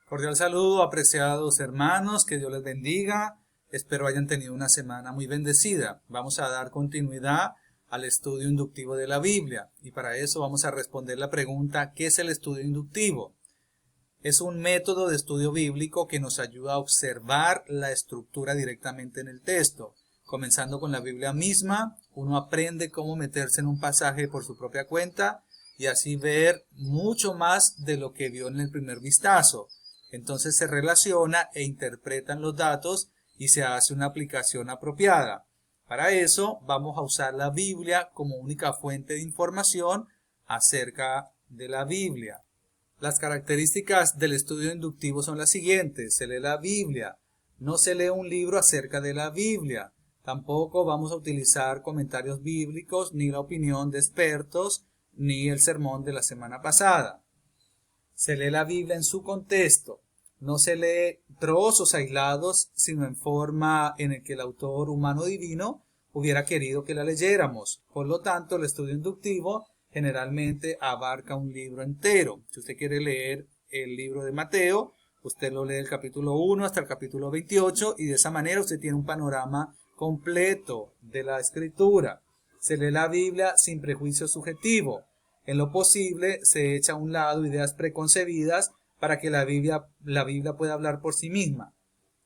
Cordial saludo, apreciados hermanos, que Dios les bendiga. Espero hayan tenido una semana muy bendecida. Vamos a dar continuidad al estudio inductivo de la Biblia y para eso vamos a responder la pregunta: ¿qué es el estudio inductivo? Es un método de estudio bíblico que nos ayuda a observar la estructura directamente en el texto. Comenzando con la Biblia misma, uno aprende cómo meterse en un pasaje por su propia cuenta y así ver mucho más de lo que vio en el primer vistazo. Entonces se relaciona e interpretan los datos y se hace una aplicación apropiada. Para eso vamos a usar la Biblia como única fuente de información acerca de la Biblia. Las características del estudio inductivo son las siguientes: se lee la Biblia, no se lee un libro acerca de la Biblia, tampoco vamos a utilizar comentarios bíblicos, ni la opinión de expertos, ni el sermón de la semana pasada. Se lee la Biblia en su contexto, no se lee trozos aislados, sino en forma en el que el autor humano divino hubiera querido que la leyéramos. Por lo tanto, el estudio inductivo generalmente abarca un libro entero. Si usted quiere leer el libro de Mateo, usted lo lee del capítulo 1 hasta el capítulo 28 y de esa manera usted tiene un panorama completo de la escritura. Se lee la Biblia sin prejuicio subjetivo. En lo posible se echa a un lado ideas preconcebidas para que la Biblia pueda hablar por sí misma.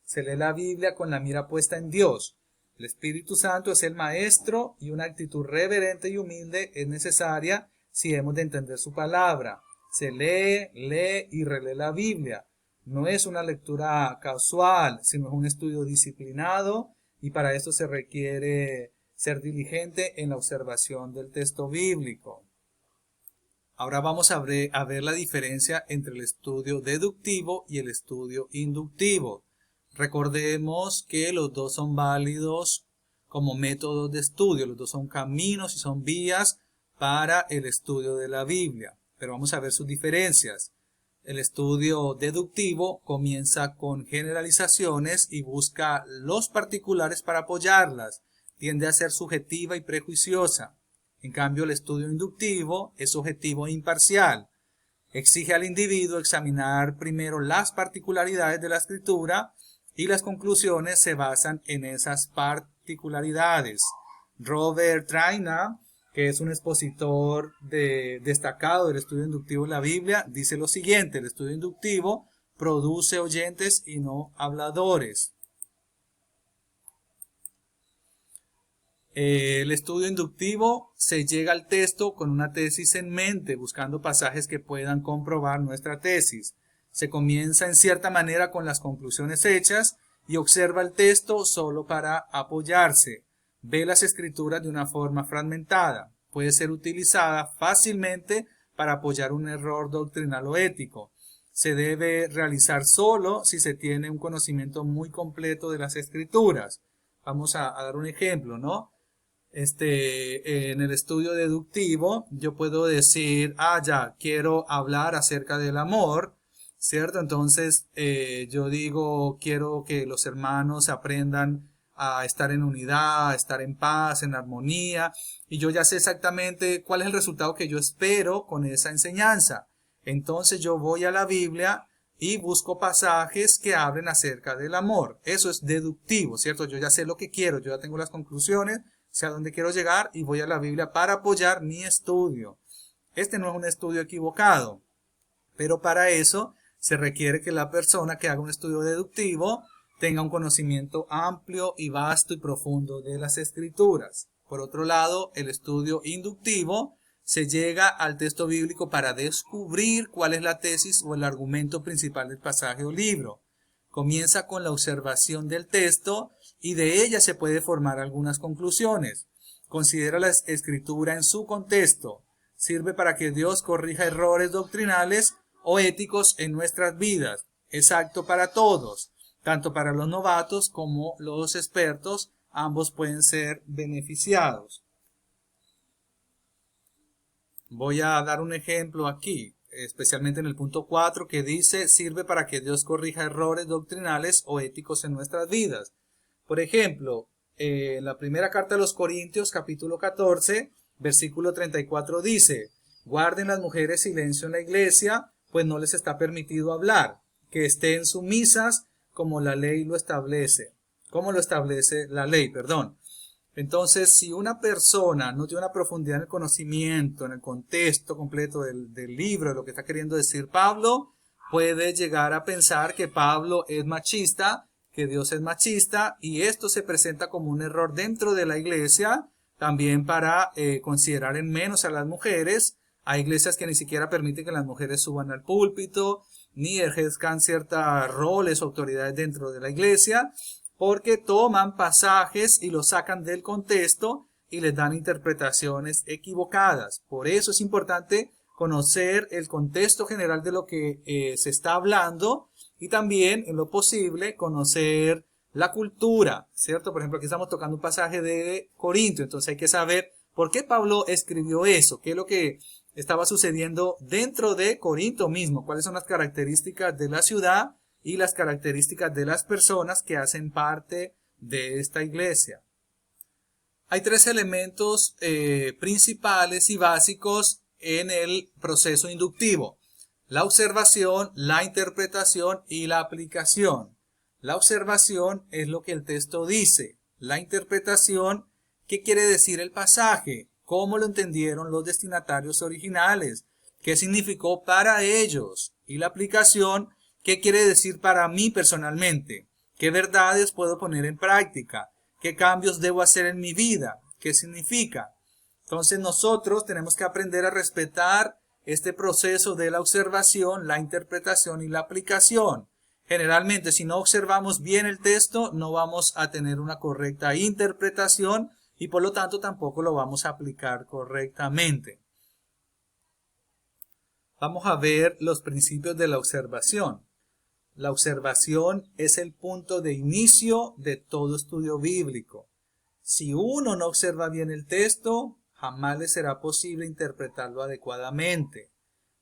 Se lee la Biblia con la mira puesta en Dios. El Espíritu Santo es el maestro y una actitud reverente y humilde es necesaria si hemos de entender su palabra. Se lee y relee la Biblia. No es una lectura casual, sino es un estudio disciplinado y para eso se requiere ser diligente en la observación del texto bíblico. Ahora vamos a ver la diferencia entre el estudio deductivo y el estudio inductivo. Recordemos que los dos son válidos como métodos de estudio, los dos son caminos y son vías para el estudio de la Biblia, pero vamos a ver sus diferencias. El estudio deductivo comienza con generalizaciones y busca los particulares para apoyarlas, tiende a ser subjetiva y prejuiciosa. En cambio, el estudio inductivo es objetivo e imparcial. Exige al individuo examinar primero las particularidades de la escritura y las conclusiones se basan en esas particularidades. Robert Traina, que es un expositor destacado del estudio inductivo en la Biblia, dice lo siguiente: el estudio inductivo produce oyentes y no habladores. El estudio inductivo se llega al texto con una tesis en mente, buscando pasajes que puedan comprobar nuestra tesis. Se comienza en cierta manera con las conclusiones hechas y observa el texto solo para apoyarse. Ve las escrituras de una forma fragmentada. Puede ser utilizada fácilmente para apoyar un error doctrinal o ético. Se debe realizar solo si se tiene un conocimiento muy completo de las escrituras. Vamos a dar un ejemplo, ¿no? En el estudio deductivo yo puedo decir, ya, quiero hablar acerca del amor, ¿cierto? Entonces yo digo, quiero que los hermanos aprendan a estar en unidad, a estar en paz, en armonía, y yo ya sé exactamente cuál es el resultado que yo espero con esa enseñanza. Entonces yo voy a la Biblia y busco pasajes que hablen acerca del amor. Eso es deductivo, ¿cierto? Yo ya sé lo que quiero, yo ya tengo las conclusiones, sé a dónde quiero llegar y voy a la Biblia para apoyar mi estudio. Este no es un estudio equivocado, pero para eso se requiere que la persona que haga un estudio deductivo tenga un conocimiento amplio y vasto y profundo de las escrituras. Por otro lado, el estudio inductivo se llega al texto bíblico para descubrir cuál es la tesis o el argumento principal del pasaje o libro. Comienza con la observación del texto y de ella se puede formar algunas conclusiones. Considera la escritura en su contexto. Sirve para que Dios corrija errores doctrinales o éticos en nuestras vidas. Es apto para todos, tanto para los novatos como los expertos. Ambos pueden ser beneficiados. Voy a dar un ejemplo aquí, especialmente en el punto 4, que dice: sirve para que Dios corrija errores doctrinales o éticos en nuestras vidas. Por ejemplo, en la primera carta de los Corintios, capítulo 14, versículo 34 dice: guarden las mujeres silencio en la iglesia, pues no les está permitido hablar, que estén sumisas como la ley lo establece, como lo establece la ley, perdón. Entonces, si una persona no tiene una profundidad en el conocimiento, en el contexto completo del libro, de lo que está queriendo decir Pablo, puede llegar a pensar que Pablo es machista, que Dios es machista, y esto se presenta como un error dentro de la iglesia, también para considerar en menos a las mujeres. Hay iglesias que ni siquiera permiten que las mujeres suban al púlpito, ni ejerzan ciertos roles o autoridades dentro de la iglesia, porque toman pasajes y los sacan del contexto y les dan interpretaciones equivocadas. Por eso es importante conocer el contexto general de lo que se está hablando y también, en lo posible, conocer la cultura, ¿cierto? Por ejemplo, aquí estamos tocando un pasaje de Corinto, entonces hay que saber por qué Pablo escribió eso, qué es lo que estaba sucediendo dentro de Corinto mismo, cuáles son las características de la ciudad y las características de las personas que hacen parte de esta iglesia. Hay tres elementos principales y básicos en el proceso inductivo: la observación, la interpretación y la aplicación. La observación es lo que el texto dice. La interpretación, ¿qué quiere decir el pasaje? ¿Cómo lo entendieron los destinatarios originales? ¿Qué significó para ellos? Y la aplicación, ¿qué quiere decir para mí personalmente? ¿Qué verdades puedo poner en práctica? ¿Qué cambios debo hacer en mi vida? ¿Qué significa? Entonces nosotros tenemos que aprender a respetar este proceso de la observación, la interpretación y la aplicación. Generalmente, si no observamos bien el texto, no vamos a tener una correcta interpretación y por lo tanto tampoco lo vamos a aplicar correctamente. Vamos a ver los principios de la observación. La observación es el punto de inicio de todo estudio bíblico. Si uno no observa bien el texto, jamás le será posible interpretarlo adecuadamente.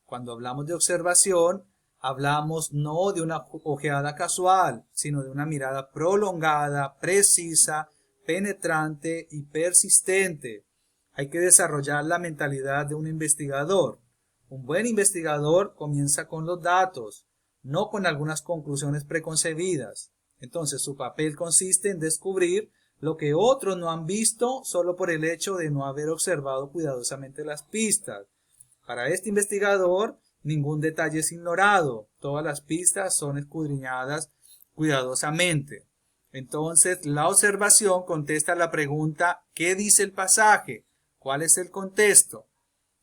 Cuando hablamos de observación, hablamos no de una ojeada casual, sino de una mirada prolongada, precisa, penetrante y persistente. Hay que desarrollar la mentalidad de un investigador. Un buen investigador comienza con los datos, no con algunas conclusiones preconcebidas. Entonces, su papel consiste en descubrir lo que otros no han visto solo por el hecho de no haber observado cuidadosamente las pistas. Para este investigador, ningún detalle es ignorado. Todas las pistas son escudriñadas cuidadosamente. Entonces, la observación contesta la pregunta: ¿qué dice el pasaje? ¿Cuál es el contexto?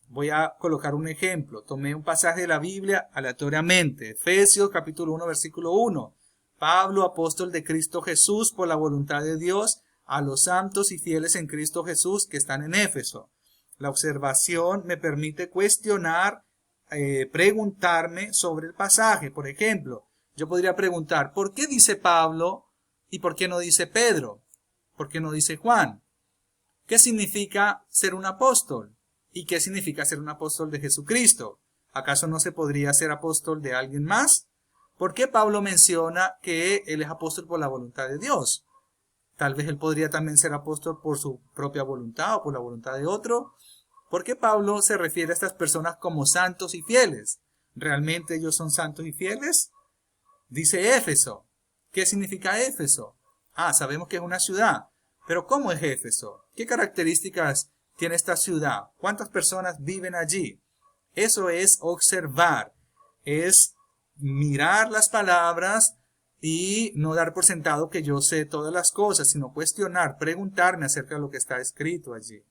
Voy a colocar un ejemplo. Tomé un pasaje de la Biblia aleatoriamente. Efesios capítulo 1, versículo 1. Pablo, apóstol de Cristo Jesús, por la voluntad de Dios, a los santos y fieles en Cristo Jesús que están en Éfeso. La observación me permite cuestionar, preguntarme sobre el pasaje. Por ejemplo, yo podría preguntar: ¿por qué dice Pablo y por qué no dice Pedro? ¿Por qué no dice Juan? ¿Qué significa ser un apóstol? ¿Y qué significa ser un apóstol de Jesucristo? ¿Acaso no se podría ser apóstol de alguien más? ¿Por qué Pablo menciona que él es apóstol por la voluntad de Dios? Tal vez él podría también ser apóstol por su propia voluntad o por la voluntad de otro. ¿Por qué Pablo se refiere a estas personas como santos y fieles? ¿Realmente ellos son santos y fieles? Dice Éfeso. ¿Qué significa Éfeso? Sabemos que es una ciudad. Pero ¿cómo es Éfeso? ¿Qué características tiene esta ciudad? ¿Cuántas personas viven allí? Eso es observar. Es mirar las palabras y no dar por sentado que yo sé todas las cosas, sino cuestionar, preguntarme acerca de lo que está escrito allí.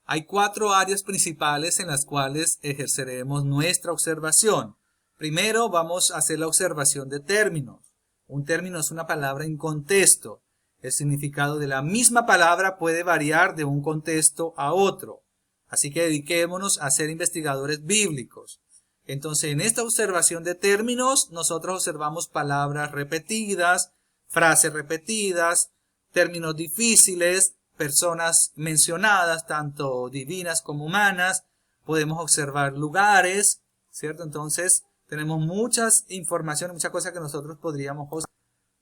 Hay 4 áreas principales en las cuales ejerceremos nuestra observación. Primero, vamos a hacer la observación de términos. Un término es una palabra en contexto. El significado de la misma palabra puede variar de un contexto a otro. Así que dediquémonos a ser investigadores bíblicos. Entonces, en esta observación de términos, nosotros observamos palabras repetidas, frases repetidas, términos difíciles, personas mencionadas, tanto divinas como humanas. Podemos observar lugares, ¿cierto? Entonces, tenemos muchas informaciones, muchas cosas que nosotros podríamos observar.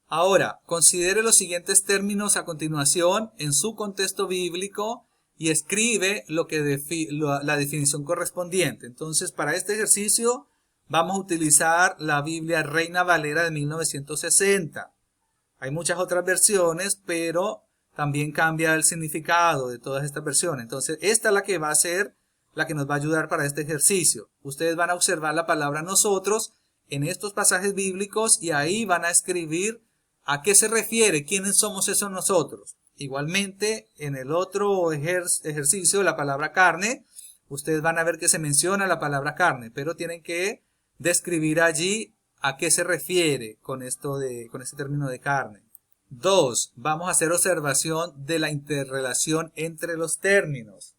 Ahora, considere los siguientes términos a continuación en su contexto bíblico y escribe la definición correspondiente. Entonces, para este ejercicio vamos a utilizar la Biblia Reina Valera de 1960. Hay muchas otras versiones, pero también cambia el significado de todas estas versiones. Entonces, esta es la que va a ser la que nos va a ayudar para este ejercicio. Ustedes van a observar la palabra nosotros en estos pasajes bíblicos y ahí van a escribir a qué se refiere, quiénes somos esos nosotros. Igualmente, en el otro ejercicio, la palabra carne, ustedes van a ver que se menciona la palabra carne, pero tienen que describir allí a qué se refiere con este término de carne. 2. Vamos a hacer observación de la interrelación entre los términos.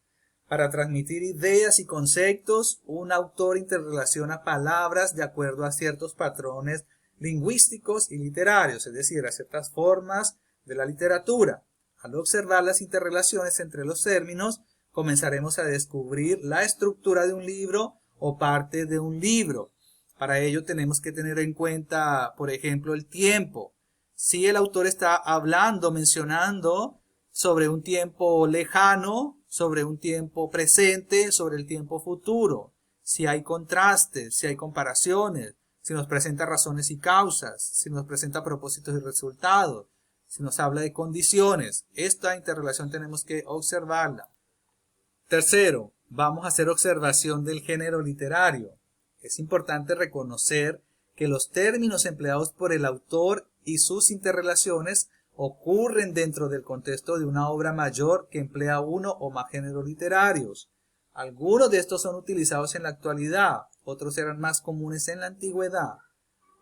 Para transmitir ideas y conceptos, un autor interrelaciona palabras de acuerdo a ciertos patrones lingüísticos y literarios, es decir, a ciertas formas de la literatura. Al observar las interrelaciones entre los términos, comenzaremos a descubrir la estructura de un libro o parte de un libro. Para ello tenemos que tener en cuenta, por ejemplo, el tiempo. Si el autor está hablando, mencionando sobre un tiempo lejano, sobre un tiempo presente, sobre el tiempo futuro. Si hay contrastes, si hay comparaciones, si nos presenta razones y causas, si nos presenta propósitos y resultados, si nos habla de condiciones. Esta interrelación tenemos que observarla. Tercero, vamos a hacer observación del género literario. Es importante reconocer que los términos empleados por el autor y sus interrelaciones ocurren dentro del contexto de una obra mayor que emplea uno o más géneros literarios. Algunos de estos son utilizados en la actualidad, otros eran más comunes en la antigüedad.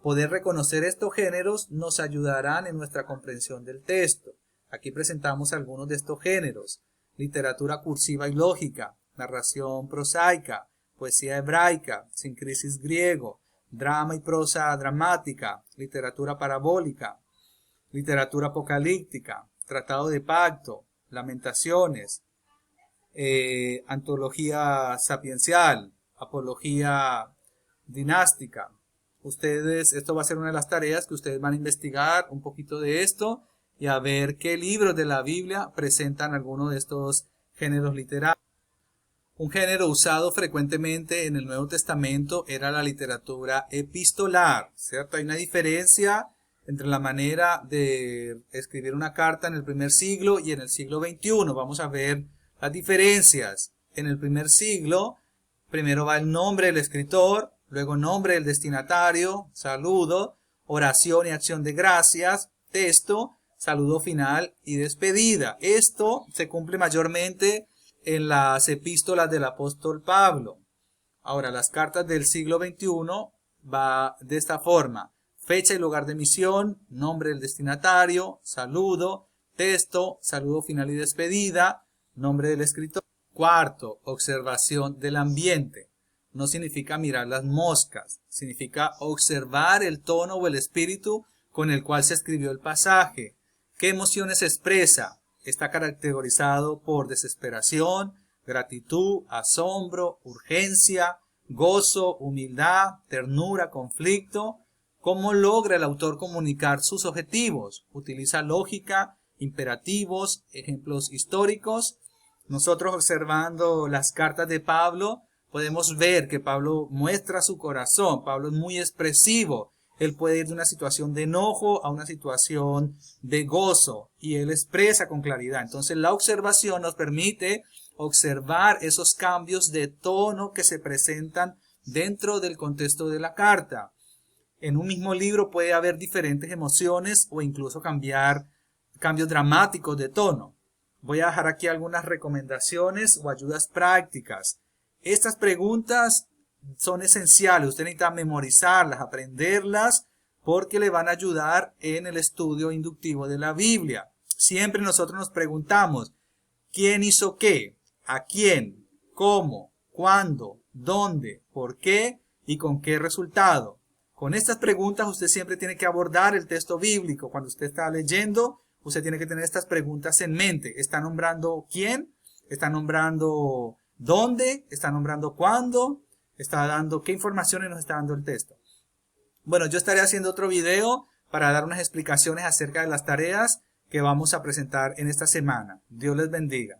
Poder reconocer estos géneros nos ayudarán en nuestra comprensión del texto. Aquí presentamos algunos de estos géneros: literatura cursiva y lógica, narración prosaica, poesía hebraica, sincresis griego, drama y prosa dramática, literatura parabólica, literatura apocalíptica, tratado de pacto, lamentaciones, antología sapiencial, apología dinástica. Esto va a ser una de las tareas que ustedes van a investigar un poquito de esto y a ver qué libros de la Biblia presentan alguno de estos géneros literarios. Un género usado frecuentemente en el Nuevo Testamento era la literatura epistolar, ¿cierto? Hay una diferencia entre la manera de escribir una carta en el primer siglo y en el siglo XXI. Vamos a ver las diferencias. En el primer siglo, primero va el nombre del escritor, luego nombre del destinatario, saludo, oración y acción de gracias, texto, saludo final y despedida. Esto se cumple mayormente en las epístolas del apóstol Pablo. Ahora, las cartas del siglo XXI va de esta forma: fecha y lugar de emisión, nombre del destinatario, saludo, texto, saludo final y despedida, nombre del escritor. Cuarto, observación del ambiente. No significa mirar las moscas, significa observar el tono o el espíritu con el cual se escribió el pasaje. ¿Qué emociones expresa? Está caracterizado por desesperación, gratitud, asombro, urgencia, gozo, humildad, ternura, conflicto. ¿Cómo logra el autor comunicar sus objetivos? Utiliza lógica, imperativos, ejemplos históricos. Nosotros, observando las cartas de Pablo, podemos ver que Pablo muestra su corazón. Pablo es muy expresivo. Él puede ir de una situación de enojo a una situación de gozo y él expresa con claridad. Entonces la observación nos permite observar esos cambios de tono que se presentan dentro del contexto de la carta. En un mismo libro puede haber diferentes emociones o incluso cambios dramáticos de tono. Voy a dejar aquí algunas recomendaciones o ayudas prácticas. Estas preguntas son esenciales, usted necesita memorizarlas, aprenderlas, porque le van a ayudar en el estudio inductivo de la Biblia. Siempre nosotros nos preguntamos: ¿quién hizo qué? ¿A quién? ¿Cómo? ¿Cuándo? ¿Dónde? ¿Por qué? ¿Y con qué resultado? Con estas preguntas usted siempre tiene que abordar el texto bíblico. Cuando usted está leyendo, usted tiene que tener estas preguntas en mente. ¿Está nombrando quién? ¿Está nombrando dónde? ¿Está nombrando cuándo? ¿Está dando qué informaciones nos está dando el texto? Bueno, yo estaré haciendo otro video para dar unas explicaciones acerca de las tareas que vamos a presentar en esta semana. Dios les bendiga.